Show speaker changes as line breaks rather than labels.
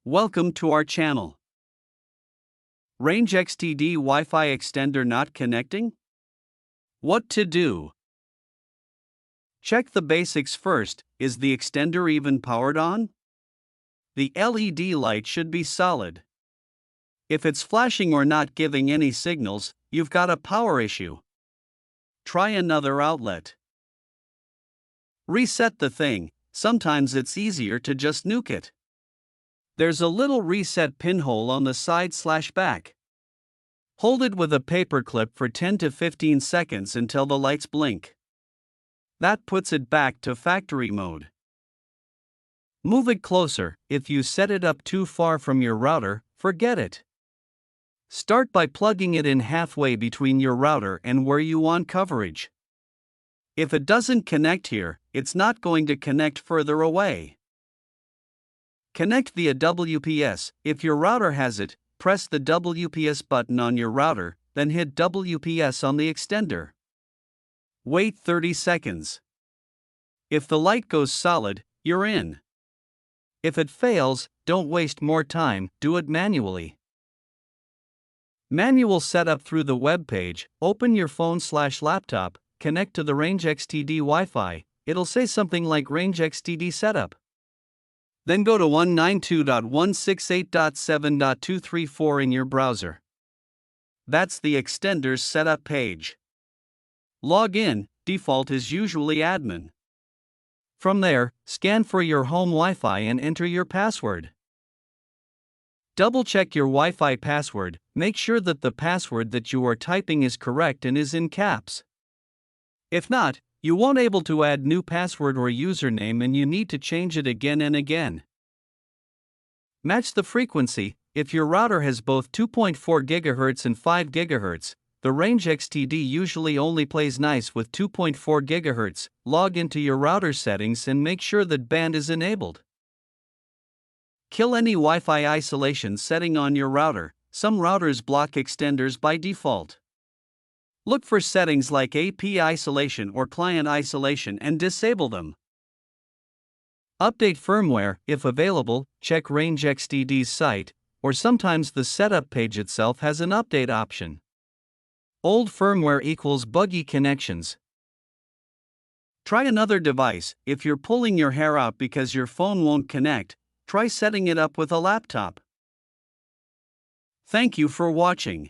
Welcome to our channel. RangeXTD Wi-Fi Extender not connecting? What to do? Check the basics first. Is the extender even powered on? The LED light should be solid. If it's flashing or not giving any signals, you've got a power issue. Try another outlet. Reset the thing. Sometimes it's easier to just nuke it. There's a little reset pinhole on the side/back. Hold it with a paper clip for 10 to 15 seconds until the lights blink. That puts it back to factory mode. Move it closer. If you set it up too far from your router, forget it. Start by plugging it in halfway between your router and where you want coverage. If it doesn't connect here, it's not going to connect further away. Connect via WPS. If your router has it, press the WPS button on your router, then hit WPS on the extender. Wait 30 seconds. If the light goes solid, you're in. If it fails, don't waste more time, do it manually. Manual setup through the web page. Open your phone/laptop, connect to the RangeXTD Wi-Fi. It'll say something like RangeXTD setup. Then go to 192.168.7.234 in your browser. That's the extender's setup page. Log in. Default is usually admin. From there, scan for your home Wi-Fi and enter your password. Double-check your Wi-Fi password. Make sure that the password that you are typing is correct and is in caps. If not, you won't be able to add new password or username and you need to change it again and again. Match the frequency. If your router has both 2.4 GHz and 5 GHz, the RangeXTD usually only plays nice with 2.4 GHz. Log into your router settings and make sure that band is enabled. Kill any Wi-Fi isolation setting on your router. Some routers block extenders by default. Look for settings like AP isolation or client isolation and disable them. Update firmware. If available, check RangeXTD's site, or sometimes the setup page itself has an update option. Old firmware equals buggy connections. Try another device. If you're pulling your hair out because your phone won't connect, try setting it up with a laptop. Thank you for watching.